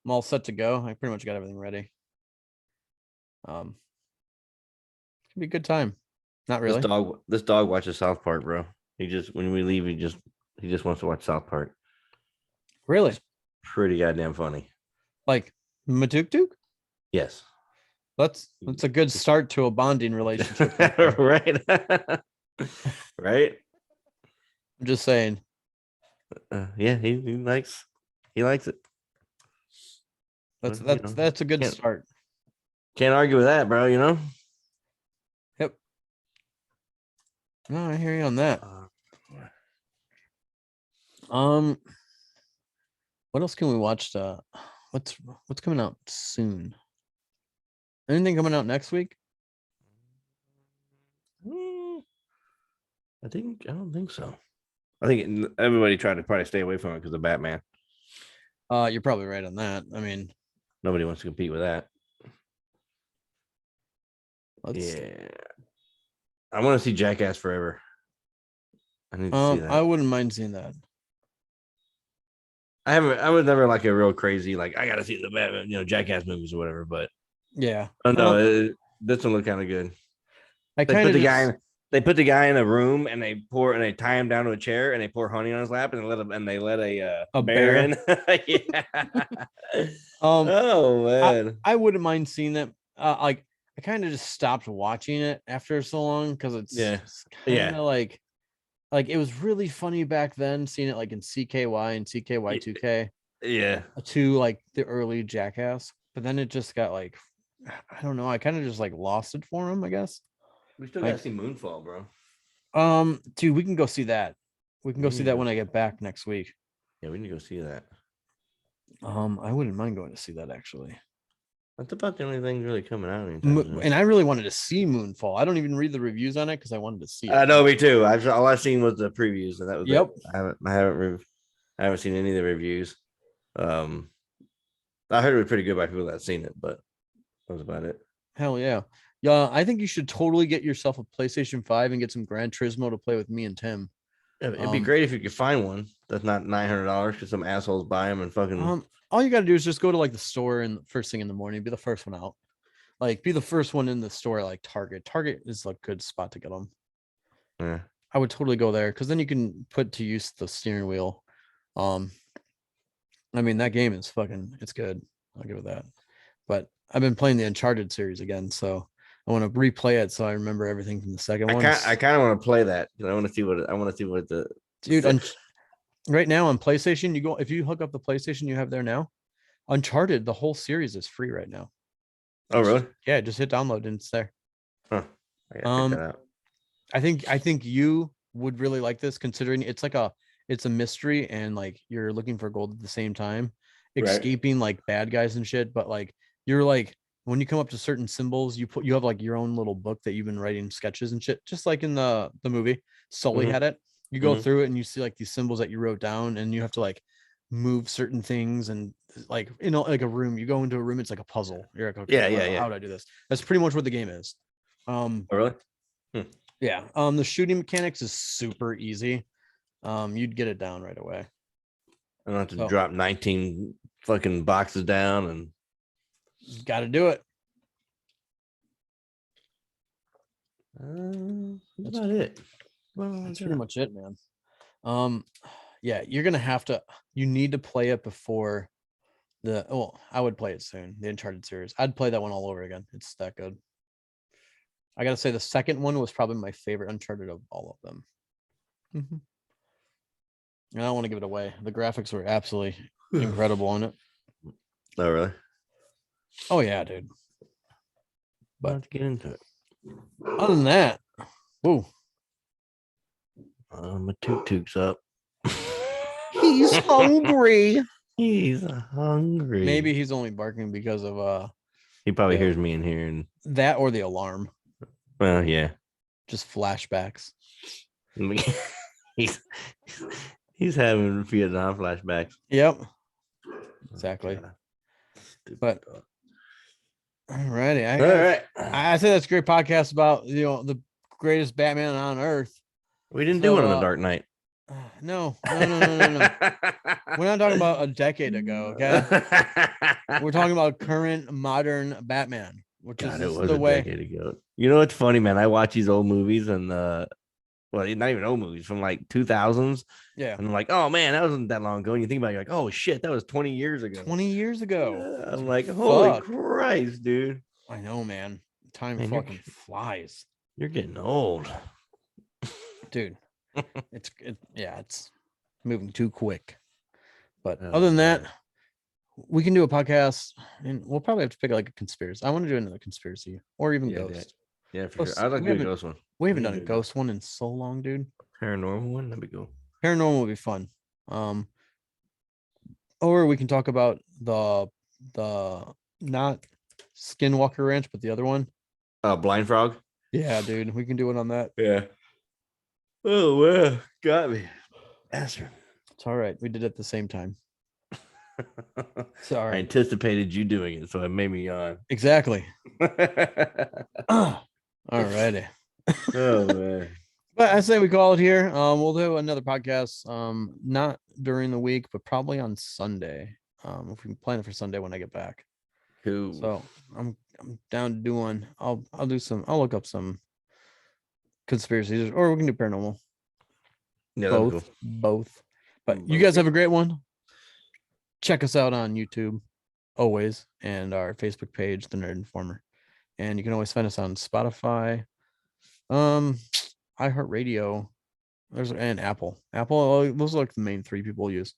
I'm all set to go. I pretty much got everything ready. It's gonna be a good time. Not really. This dog watches South Park, bro. When we leave, he just wants to watch South Park. Really? It's pretty goddamn funny. Like Matuk? Yes. That's a good start to a bonding relationship. Right. Right. I'm just saying. Yeah, he likes it. That's a good start. Can't argue with that, bro. Yep. No, I hear you on that. What else can we watch? What's coming out soon? Anything coming out next week? I don't think so. I think everybody tried to probably stay away from it because of Batman. You're probably right on that. I mean, nobody wants to compete with that. Yeah. I want to see Jackass Forever. I need to see that. I wouldn't mind seeing that. I was never like a real crazy, like, I gotta see the Batman, Jackass movies or whatever, but yeah. This one looked kind of good. They put the guy in a room and they tie him down to a chair and they pour honey on his lap and they let a bear in. Yeah. Oh man. I wouldn't mind seeing that. Like, I kind of just stopped watching it after so long because it's kind of like it was really funny back then, seeing it like in CKY and CKY2K. Yeah. To like the early Jackass, but then it just got like, I don't know. I kind of just like lost it for him, I guess. We still gotta see Moonfall, bro. Dude, we can go see that. We can go see that when I get back next week. Yeah, we need to go see that. I wouldn't mind going to see that actually. That's about the only thing really coming out and I really wanted to see Moonfall. I don't even read the reviews on it because I wanted to see it. I know, me too. All I've seen was the previews, and that was it. I haven't seen any of the reviews. I heard it was pretty good by people that had seen it, but that was about it. Hell yeah. Yeah, I think you should totally get yourself a PlayStation 5 and get some Gran Turismo to play with me and Tim. Yeah, it'd be great if you could find one that's not $900 because some assholes buy them and fucking. All you got to do is just go to like the store and first thing in the morning, be the first one out. Like, be the first one in the store, like Target. Target is a good spot to get them. Yeah. I would totally go there because then you can put to use the steering wheel. I mean, that game is it's good. I'll give it that. But I've been playing the Uncharted series again, so I want to replay it so I remember everything from the second one. I kind of want to play that because I want to see what the dude. Right now on PlayStation, if you hook up the PlayStation you have there now, Uncharted, the whole series is free right now. Oh, really? Yeah, just hit download and it's there. Huh. I gotta check that out. I think you would really like this, considering it's a mystery and like you're looking for gold at the same time, escaping like bad guys and shit. But like you're like, when you come up to certain symbols, you have like your own little book that you've been writing sketches and shit, just like in the movie. Sully had it. You go through it and you see like these symbols that you wrote down, and you have to like move certain things, and like, like a room. You go into a room, it's like a puzzle. You're like, okay, how do I do this? That's pretty much what the game is. Oh, really? Yeah. The shooting mechanics is super easy. You'd get it down right away. I don't have to drop 19 fucking boxes down and got to do it. That's about it. Well, that's pretty much it, man. Yeah, you're gonna have to. You need to play it before I would play it soon. The Uncharted series. I'd play that one all over again. It's that good. I gotta say, the second one was probably my favorite Uncharted of all of them. Mm-hmm. I don't want to give it away. The graphics were absolutely incredible on it. Oh, really? Oh yeah, dude. But Let's get into it. Other than that, whoa. My toot-toot's up. He's hungry. He's hungry. Maybe he's only barking because of he probably hears me in here and that or the alarm. Well, yeah. Just flashbacks. he's having Vietnam flashbacks. Yep. Exactly. But alrighty. All right. I say that's a great podcast about the greatest Batman on earth. We didn't do it on a Dark Knight. No. We're not talking about a decade ago, okay? We're talking about current modern Batman, which is the way. Decade ago. You know what's funny, man? I watch these old movies and well, not even old movies from like 2000s. Yeah. And I'm like, oh man, that wasn't that long ago. And you think about it, you're like, oh shit, that was 20 years ago. 20 years ago. I'm like, holy Christ, dude. I know, man. Time fucking flies. You're getting old. Dude. It's moving too quick. But other than that, we can do a podcast and we'll probably have to pick like a conspiracy. I want to do another conspiracy or even ghost. Yeah, for sure. I'd like to do a ghost one. We haven't done a ghost one in so long, dude. Paranormal one, that'd be cool. Paranormal would be fun. Or we can talk about the not Skinwalker Ranch, but the other one. Blind Frog. Yeah, dude, we can do it on that. Yeah. Oh well, got me. Bastard. It's all right. We did it at the same time. Sorry. I anticipated you doing it, so it made me yawn. Exactly. All righty. Oh man. But I say we call it here. We'll do another podcast. Not during the week, but probably on Sunday. If we can plan it for Sunday when I get back. Cool. So I'm down to do one. I'll look up some conspiracies, or we can do paranormal. Yeah, both. But you guys have a great one. Check us out on YouTube always, and our Facebook page, The Nerd Informer. And you can always find us on Spotify, iHeartRadio, and Apple. Those are like the main three people use.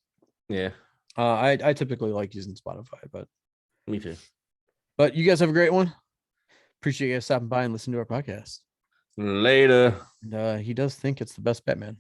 Yeah. I typically like using Spotify, but me too. But you guys have a great one. Appreciate you guys stopping by and listening to our podcast. Later. And he does think it's the best Batman.